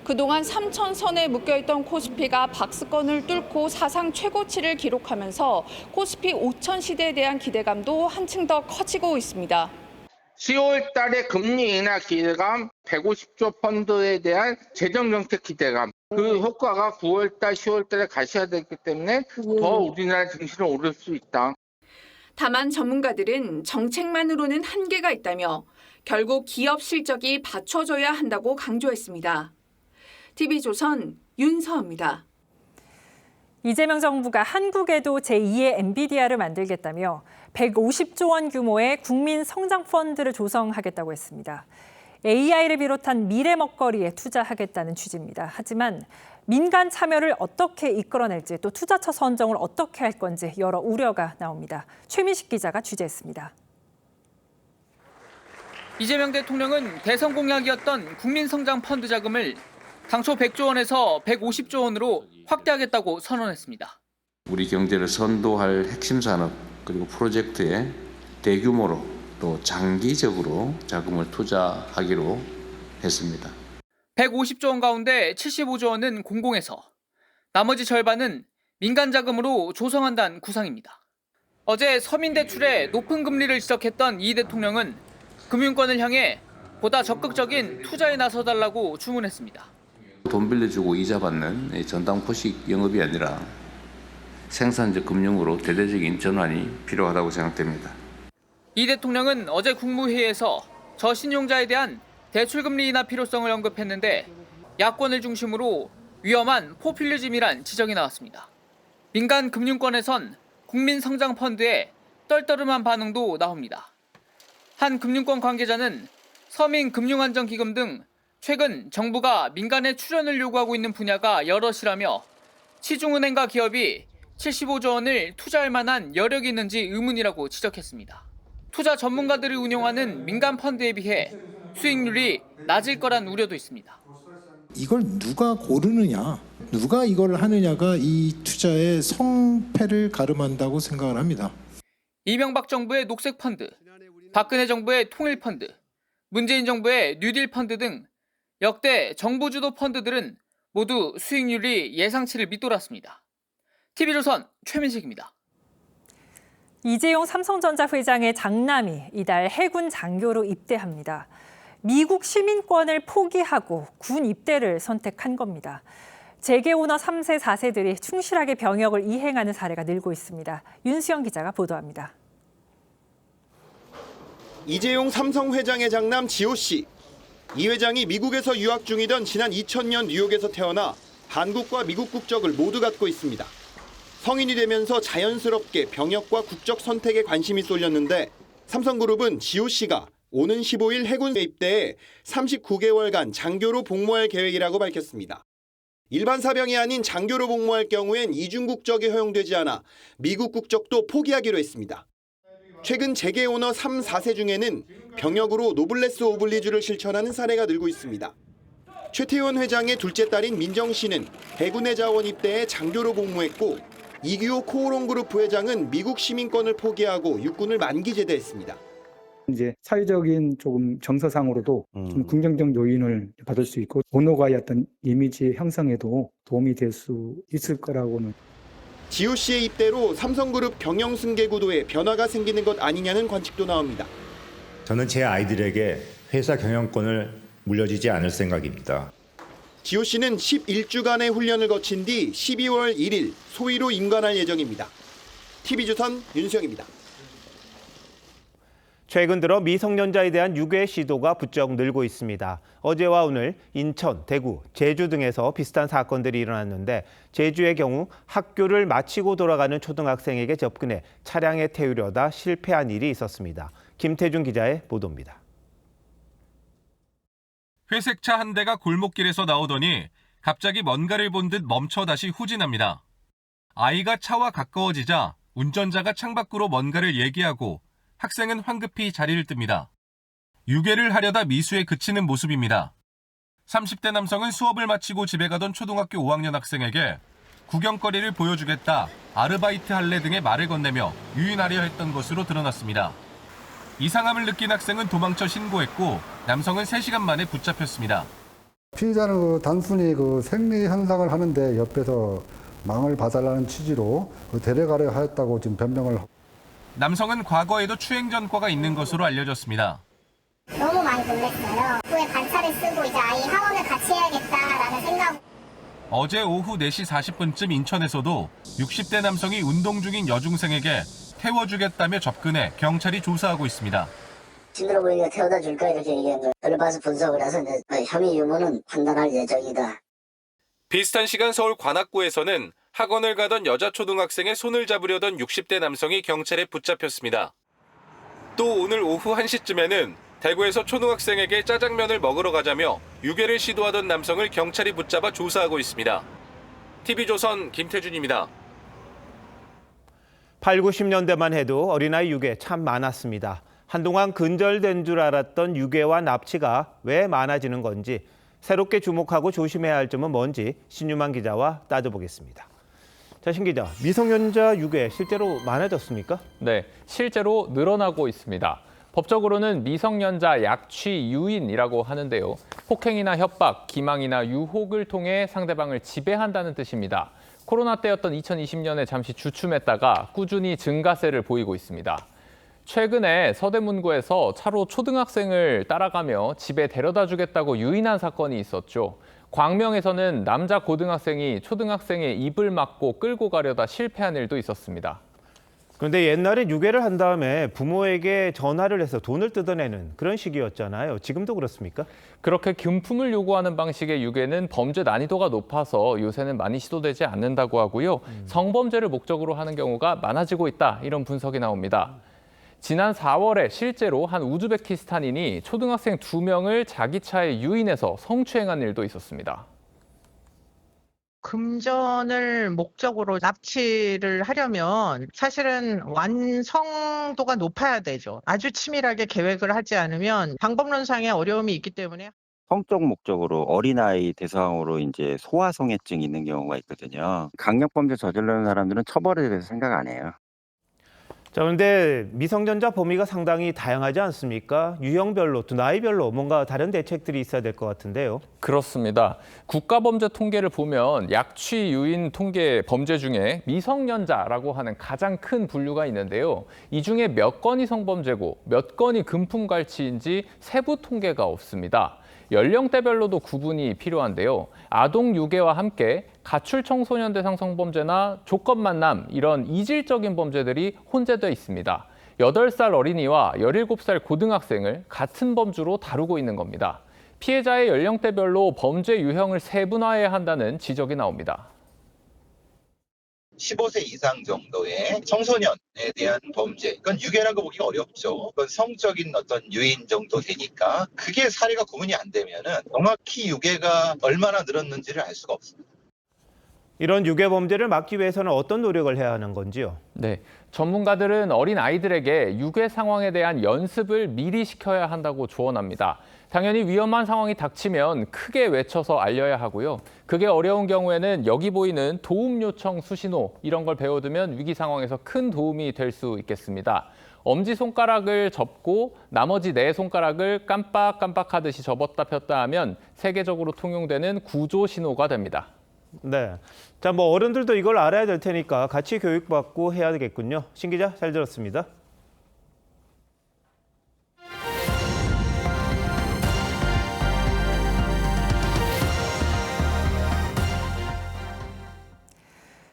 그동안 3,000선에 묶여있던 코스피가 박스권을 뚫고 사상 최고치를 기록하면서 코스피 5천 시대에 대한 기대감도 한층 더 커지고 있습니다. 10월 달에 금리 인하 기대감, 150조 펀드에 대한 재정 정책 기대감. 그 효과가 9월 달, 10월 달에 가셔야 되기 때문에 더 우리나라 증시는 오를 수 있다. 다만 전문가들은 정책만으로는 한계가 있다며 결국 기업 실적이 받쳐줘야 한다고 강조했습니다. TV조선 윤서입니다. 이재명 정부가 한국에도 제2의 엔비디아를 만들겠다며 150조 원 규모의 국민 성장 펀드를 조성하겠다고 했습니다. AI를 비롯한 미래 먹거리에 투자하겠다는 취지입니다. 하지만 민간 참여를 어떻게 이끌어낼지 또 투자처 선정을 어떻게 할 건지 여러 우려가 나옵니다. 최민식 기자가 취재했습니다. 이재명 대통령은 대선 공약이었던 국민성장펀드 자금을 당초 100조 원에서 150조 원으로 확대하겠다고 선언했습니다. 우리 경제를 선도할 핵심 산업 그리고 프로젝트에 대규모로 또 장기적으로 자금을 투자하기로 했습니다. 150조 원 가운데 75조 원은 공공에서, 나머지 절반은 민간 자금으로 조성한다는 구상입니다. 어제 서민 대출에 높은 금리를 지적했던 이 대통령은 금융권을 향해 보다 적극적인 투자에 나서달라고 주문했습니다. 돈 빌려주고 이자 받는 전당포식 영업이 아니라 생산적 금융으로 대대적인 전환이 필요하다고 생각됩니다. 이 대통령은 어제 국무회의에서 저신용자에 대한 대출금리 인하 필요성을 언급했는데 야권을 중심으로 위험한 포퓰리즘이란 지적이 나왔습니다. 민간 금융권에선 국민성장펀드에 떨떠름한 반응도 나옵니다. 한 금융권 관계자는 서민금융안정기금 등 최근 정부가 민간에 출연을 요구하고 있는 분야가 여럿이라며 시중은행과 기업이 75조 원을 투자할 만한 여력이 있는지 의문이라고 지적했습니다. 투자 전문가들이 운용하는 민간 펀드에 비해 수익률이 낮을 거란 우려도 있습니다. 이걸 누가 고르느냐, 누가 이걸 하느냐가 이 투자의 성패를 가름한다고 생각을 합니다. 이명박 정부의 녹색펀드, 박근혜 정부의 통일펀드, 문재인 정부의 뉴딜 펀드 등 역대 정부 주도 펀드들은 모두 수익률이 예상치를 밑돌았습니다. TV조선 최민식입니다. 이재용 삼성전자 회장의 장남이 이달 해군 장교로 입대합니다. 미국 시민권을 포기하고 군 입대를 선택한 겁니다. 재계 오너 3세, 4세들이 충실하게 병역을 이행하는 사례가 늘고 있습니다. 윤수영 기자가 보도합니다. 이재용 삼성 회장의 장남 지호 씨. 이 회장이 미국에서 유학 중이던 지난 2000년 뉴욕에서 태어나 한국과 미국 국적을 모두 갖고 있습니다. 성인이 되면서 자연스럽게 병역과 국적 선택에 관심이 쏠렸는데 삼성그룹은 지호 씨가 오는 15일 해군에 입대해 39개월간 장교로 복무할 계획이라고 밝혔습니다. 일반 사병이 아닌 장교로 복무할 경우엔 이중 국적이 허용되지 않아 미국 국적도 포기하기로 했습니다. 최근 재계 오너 3, 4세 중에는 병역으로 노블레스 오블리주를 실천하는 사례가 늘고 있습니다. 최태원 회장의 둘째 딸인 민정 씨는 해군의 자원 입대해 장교로 복무했고 이규호 코오롱그룹 부회장은 미국 시민권을 포기하고 육군을 만기 제대했습니다. 이제 사회적인 조금 정서상으로도 좀 긍정적 요인을 받을 수 있고 오너가의 어떤 이미지 형성에도 도움이 될 수 있을 거라고는. 지호 씨의 입대로 삼성그룹 경영승계 구도에 변화가 생기는 것 아니냐는 관측도 나옵니다. 저는 제 아이들에게 회사 경영권을 물려주지 않을 생각입니다. 지호 씨는 11주간의 훈련을 거친 뒤 12월 1일 소위로 임관할 예정입니다. TV조선 윤수영입니다. 최근 들어 미성년자에 대한 유괴 시도가 부쩍 늘고 있습니다. 어제와 오늘 인천, 대구, 제주 등에서 비슷한 사건들이 일어났는데 제주의 경우 학교를 마치고 돌아가는 초등학생에게 접근해 차량에 태우려다 실패한 일이 있었습니다. 김태준 기자의 보도입니다. 회색 차 한 대가 골목길에서 나오더니 갑자기 뭔가를 본 듯 멈춰 다시 후진합니다. 아이가 차와 가까워지자 운전자가 창밖으로 뭔가를 얘기하고 학생은 황급히 자리를 뜹니다. 유괴를 하려다 미수에 그치는 모습입니다. 30대 남성은 수업을 마치고 집에 가던 초등학교 5학년 학생에게 구경거리를 보여주겠다, 아르바이트 할래 등의 말을 건네며 유인하려 했던 것으로 드러났습니다. 이상함을 느낀 학생은 도망쳐 신고했고 남성은 3시간 만에 붙잡혔습니다. 피의자는 단순히 생리 현상을 하는데 옆에서 망을 봐달라는 취지로 데려가려 하였다고 지금 변명을 하고. 남성은 과거에도 추행 전과가 있는 것으로 알려졌습니다. 너무 많이 놀랐어요. 후에 반차를 쓰고 이제 아이 학원을 같이 해야겠다라는 생각. 어제 오후 4시 40분쯤 인천에서도 60대 남성이 운동 중인 여중생에게 태워주겠다며 접근해 경찰이 조사하고 있습니다. 힘들어 보이니까 태워다 줄까 이렇게 얘기한 거예요. 그걸 봐서 분석을 해서 혐의 유무는 판단할 예정이다. 비슷한 시간 서울 관악구에서는 학원을 가던 여자 초등학생의 손을 잡으려던 60대 남성이 경찰에 붙잡혔습니다. 또 오늘 오후 1시쯤에는 대구에서 초등학생에게 짜장면을 먹으러 가자며 유괴를 시도하던 남성을 경찰이 붙잡아 조사하고 있습니다. TV조선 김태준입니다. 8, 90년대만 해도 어린아이 유괴 참 많았습니다. 한동안 근절된 줄 알았던 유괴와 납치가 왜 많아지는 건지, 새롭게 주목하고 조심해야 할 점은 뭔지 신유만 기자와 따져보겠습니다. 자, 신 기자, 미성년자 유괴 실제로 많아졌습니까? 네, 실제로 늘어나고 있습니다. 법적으로는 미성년자 약취 유인이라고 하는데요. 폭행이나 협박, 기망이나 유혹을 통해 상대방을 지배한다는 뜻입니다. 코로나 때였던 2020년에 잠시 주춤했다가 꾸준히 증가세를 보이고 있습니다. 최근에 서대문구에서 차로 초등학생을 따라가며 집에 데려다 주겠다고 유인한 사건이 있었죠. 광명에서는 남자 고등학생이 초등학생의 입을 막고 끌고 가려다 실패한 일도 있었습니다. 그런데 옛날에 유괴를 한 다음에 부모에게 전화를 해서 돈을 뜯어내는 그런 식이었잖아요. 지금도 그렇습니까? 그렇게 금품을 요구하는 방식의 유괴는 범죄 난이도가 높아서 요새는 많이 시도되지 않는다고 하고요. 성범죄를 목적으로 하는 경우가 많아지고 있다, 이런 분석이 나옵니다. 지난 4월에 실제로 한 우즈베키스탄인이 초등학생 2명을 자기 차에 유인해서 성추행한 일도 있었습니다. 금전을 목적으로 납치를 하려면 사실은 완성도가 높아야 되죠. 아주 치밀하게 계획을 하지 않으면 방법론상의 어려움이 있기 때문에. 성적 목적으로 어린아이 대상으로 이제 소아성애증이 있는 경우가 있거든요. 강력범죄 저지르는 사람들은 처벌에 대해서 생각 안 해요. 자, 그런데 미성년자 범위가 상당히 다양하지 않습니까? 유형별로, 또 나이별로 뭔가 다른 대책들이 있어야 될 것 같은데요. 그렇습니다. 국가범죄 통계를 보면 약취 유인 통계 범죄 중에 미성년자라고 하는 가장 큰 분류가 있는데요. 이 중에 몇 건이 성범죄고 몇 건이 금품갈취인지 세부 통계가 없습니다. 연령대별로도 구분이 필요한데요. 아동 유괴와 함께 가출 청소년 대상 성범죄나 조건 만남, 이런 이질적인 범죄들이 혼재돼 있습니다. 8살 어린이와 17살 고등학생을 같은 범주로 다루고 있는 겁니다. 피해자의 연령대별로 범죄 유형을 세분화해야 한다는 지적이 나옵니다. 15세 이상 정도의 청소년에 대한 범죄, 그건 유괴라고 보기가 어렵죠. 그건 성적인 어떤 유인 정도 되니까 그게 사례가 구분이 안 되면은 정확히 유괴가 얼마나 늘었는지를 알 수가 없습니다. 이런 유괴 범죄를 막기 위해서는 어떤 노력을 해야 하는 건지요? 네, 전문가들은 어린 아이들에게 유괴 상황에 대한 연습을 미리 시켜야 한다고 조언합니다. 당연히 위험한 상황이 닥치면 크게 외쳐서 알려야 하고요. 그게 어려운 경우에는 여기 보이는 도움 요청 수신호, 이런 걸 배워두면 위기 상황에서 큰 도움이 될 수 있겠습니다. 엄지손가락을 접고 나머지 4손가락을 깜빡깜빡하듯이 접었다 폈다 하면 세계적으로 통용되는 구조 신호가 됩니다. 네. 자, 뭐 어른들도 이걸 알아야 될 테니까 같이 교육받고 해야 되겠군요. 신 기자, 잘 들었습니다.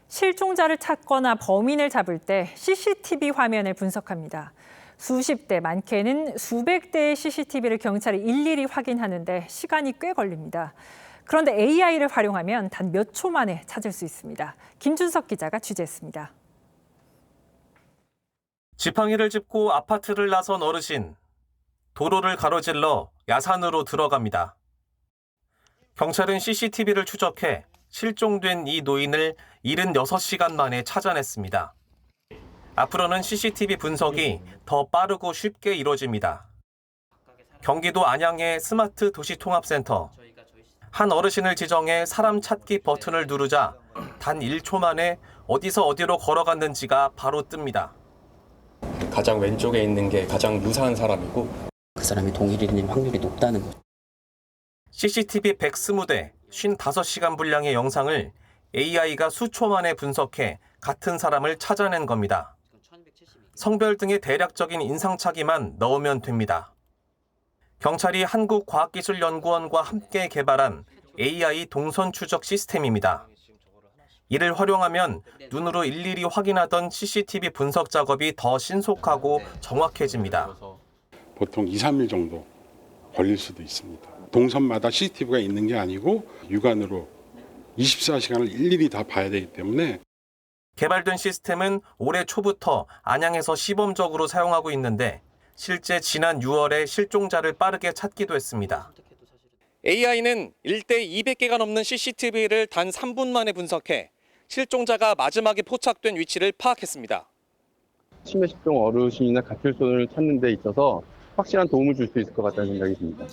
실종자를 찾거나 범인을 잡을 때 CCTV 화면을 분석합니다. 수십 대, 많게는 수백 대의 CCTV를 경찰이 일일이 확인하는데 시간이 꽤 걸립니다. 그런데 AI를 활용하면 단 몇 초 만에 찾을 수 있습니다. 김준석 기자가 취재했습니다. 지팡이를 짚고 아파트를 나선 어르신. 도로를 가로질러 야산으로 들어갑니다. 경찰은 CCTV를 추적해 실종된 이 노인을 76시간 만에 찾아냈습니다. 앞으로는 CCTV 분석이 더 빠르고 쉽게 이루어집니다. 경기도 안양의 스마트 도시통합센터. 한 어르신을 지정해 사람 찾기 버튼을 누르자 단 1초 만에 어디서 어디로 걸어갔는지가 바로 뜹니다. 가장 왼쪽에 있는 게 가장 무사한 사람이고 그 사람이 동일인일 확률이 높다는 거죠. CCTV 120대, 55시간 분량의 영상을 AI가 수초 만에 분석해 같은 사람을 찾아낸 겁니다. 성별 등의 대략적인 인상착의만 넣으면 됩니다. 경찰이 한국과학기술연구원과 함께 개발한 AI 동선 추적 시스템입니다. 이를 활용하면 눈으로 일일이 확인하던 CCTV 분석 작업이 더 신속하고 정확해집니다. 보통 2, 3일 정도 걸릴 수도 있습니다. 동선마다 CCTV가 있는 게 아니고 육안으로 24시간을 일일이 다 봐야 되기 때문에. 개발된 시스템은 올해 초부터 안양에서 시범적으로 사용하고 있는데 실제 지난 6월에 실종자를 빠르게 찾기도 했습니다. AI는 일대 200개가 넘는 CCTV를 단 3분 만에 분석해 실종자가 마지막에 포착된 위치를 파악했습니다. 치매식종 어르신이나 가출손을 찾는 데 있어서 확실한 도움을 줄 수 있을 것 같다는 생각이 듭니다.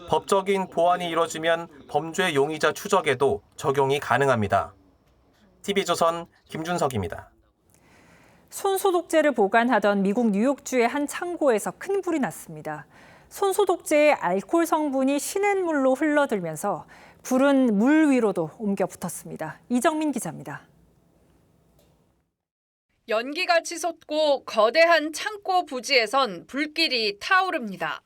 법적인 보완이 이뤄지면 범죄 용의자 추적에도 적용이 가능합니다. TV조선 김준석입니다. 손소독제를 보관하던 미국 뉴욕주의 한 창고에서 큰 불이 났습니다. 손소독제의 알코올 성분이 시냇물로 흘러들면서 불은 물 위로도 옮겨 붙었습니다. 이정민 기자입니다. 연기가 치솟고 거대한 창고 부지에선 불길이 타오릅니다.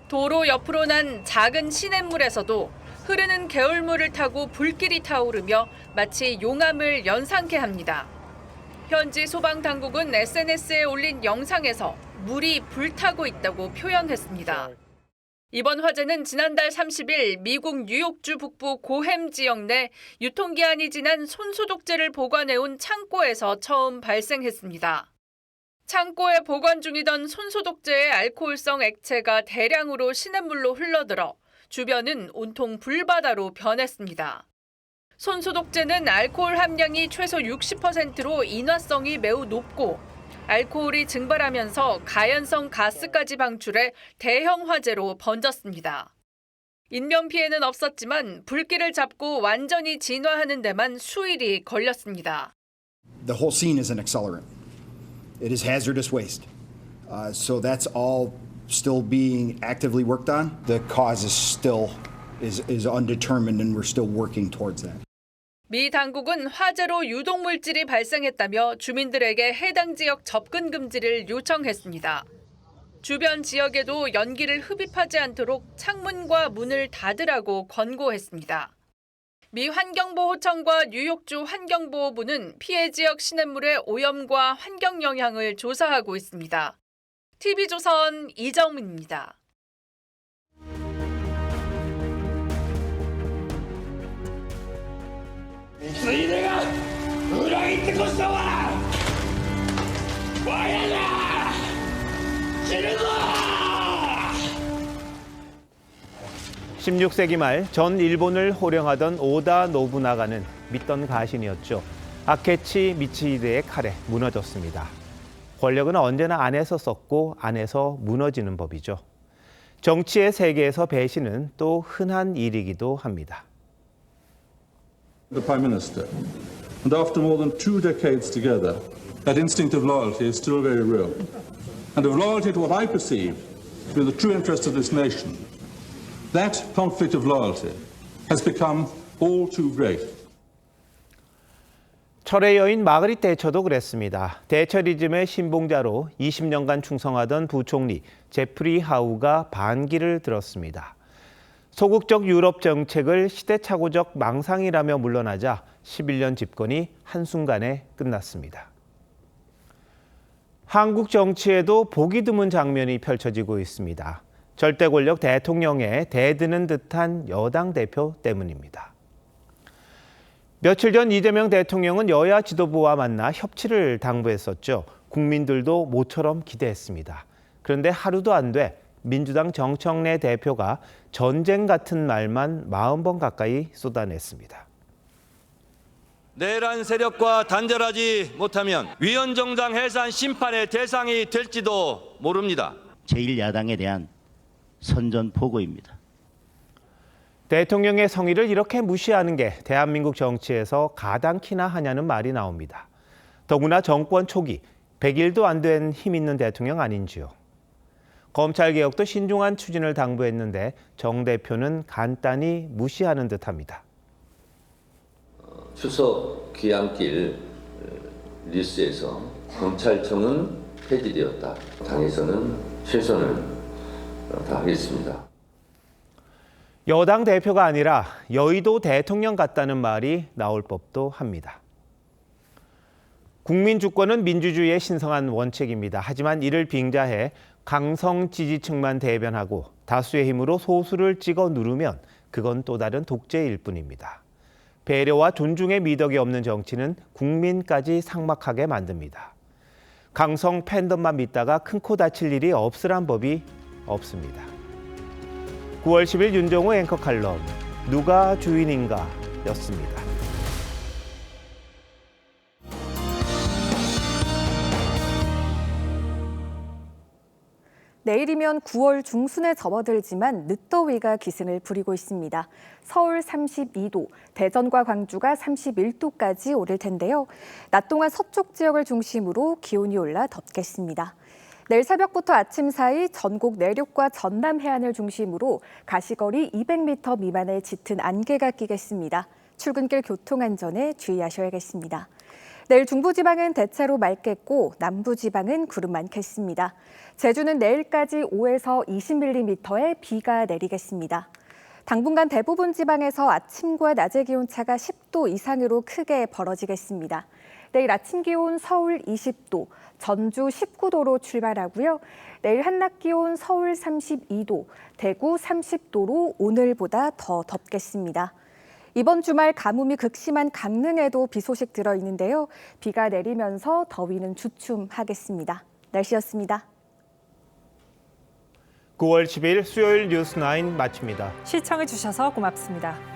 도로 옆으로 난 작은 시냇물에서도 흐르는 개울물을 타고 불길이 타오르며 마치 용암을 연상케 합니다. 현지 소방당국은 SNS에 올린 영상에서 물이 불타고 있다고 표현했습니다. 이번 화재는 지난달 30일 미국 뉴욕주 북부 고햄 지역 내 유통기한이 지난 손소독제를 보관해온 창고에서 처음 발생했습니다. 창고에 보관 중이던 손소독제의 알코올성 액체가 대량으로 시냇물로 흘러들어 주변은 온통 불바다로 변했습니다. 손소독제는 알코올 함량이 최소 60%로 인화성이 매우 높고 알코올이 증발하면서 가연성 가스까지 방출해 대형 화재로 번졌습니다. 인명피해는 없었지만 불길을 잡고 완전히 진화하는 데만 수일이 걸렸습니다. The whole scene is an accelerant. It is hazardous waste. So that's all still being actively worked on. The cause is still is undetermined and we're still working towards that. 미 당국은 화재로 유독물질이 발생했다며 주민들에게 해당 지역 접근 금지를 요청했습니다. 주변 지역에도 연기를 흡입하지 않도록 창문과 문을 닫으라고 권고했습니다. 미 환경보호청과 뉴욕주 환경보호부는 피해 지역 시냇물의 오염과 환경 영향을 조사하고 있습니다. TV조선 이정민입니다. 너희들아 우렁이 뜨고 싸워! 와야라! 지르고! 16세기 말 전 일본을 호령하던 오다 노부나가는 믿던 가신이었죠. 아케치 미치히데의 칼에 무너졌습니다. 권력은 언제나 안에서 썼고 안에서 무너지는 법이죠. 정치의 세계에서 배신은 또 흔한 일이기도 합니다. The Prime Minister, and after more than 2 decades together, that instinct of loyalty is still very real, and of loyalty to what I perceive to be the true interest of this nation. That conflict of loyalty has become all too great. 철의 여인 마그릿 대처도 그랬습니다. 대처리즘의 신봉자로 20년간 충성하던 부총리 제프리 하우가 반기를 들었습니다. 소극적 유럽 정책을 시대착오적 망상이라며 물러나자 11년 집권이 한순간에 끝났습니다. 한국 정치에도 보기 드문 장면이 펼쳐지고 있습니다. 절대 권력 대통령에 대드는 듯한 여당 대표 때문입니다. 며칠 전 이재명 대통령은 여야 지도부와 만나 협치를 당부했었죠. 국민들도 모처럼 기대했습니다. 그런데 하루도 안 돼 민주당 정청래 대표가 전쟁 같은 말만 40번 가까이 쏟아냈습니다. 내란 세력과 단절하지 못하면 위헌정당 해산 심판의 대상이 될지도 모릅니다. 제1야당에 대한 선전포고입니다. 대통령의 성의를 이렇게 무시하는 게 대한민국 정치에서 가당키나 하냐는 말이 나옵니다. 더구나 정권 초기 100일도 안 된 힘 있는 대통령 아닌지요. 검찰개혁도 신중한 추진을 당부했는데 정 대표는 간단히 무시하는 듯합니다. 추석 귀향길 뉴스에서 검찰청은 폐지되었다. 당에서는 최선을 다하겠습니다. 여당 대표가 아니라 여의도 대통령 같다는 말이 나올 법도 합니다. 국민 주권은 민주주의의 신성한 원칙입니다. 하지만 이를 빙자해 강성 지지층만 대변하고 다수의 힘으로 소수를 찍어 누르면 그건 또 다른 독재일 뿐입니다. 배려와 존중의 미덕이 없는 정치는 국민까지 삭막하게 만듭니다. 강성 팬덤만 믿다가 큰 코 다칠 일이 없으란 법이 없습니다. 9월 10일 윤정호 앵커 칼럼 누가 주인인가 였습니다. 내일이면 9월 중순에 접어들지만 늦더위가 기승을 부리고 있습니다. 서울 32도, 대전과 광주가 31도까지 오를 텐데요. 낮 동안 서쪽 지역을 중심으로 기온이 올라 덥겠습니다. 내일 새벽부터 아침 사이 전국 내륙과 전남 해안을 중심으로 가시거리 200m 미만의 짙은 안개가 끼겠습니다. 출근길 교통안전에 주의하셔야겠습니다. 내일 중부지방은 대체로 맑겠고 남부지방은 구름 많겠습니다. 제주는 내일까지 5에서 20mm의 비가 내리겠습니다. 당분간 대부분 지방에서 아침과 낮의 기온차가 10도 이상으로 크게 벌어지겠습니다. 내일 아침 기온 서울 20도, 전주 19도로 출발하고요. 내일 한낮 기온 서울 32도, 대구 30도로 오늘보다 더 덥겠습니다. 이번 주말 가뭄이 극심한 강릉에도 비 소식 들어있는데요. 비가 내리면서 더위는 주춤하겠습니다. 날씨였습니다. 9월 10일 수요일 뉴스9 마칩니다. 시청해주셔서 고맙습니다.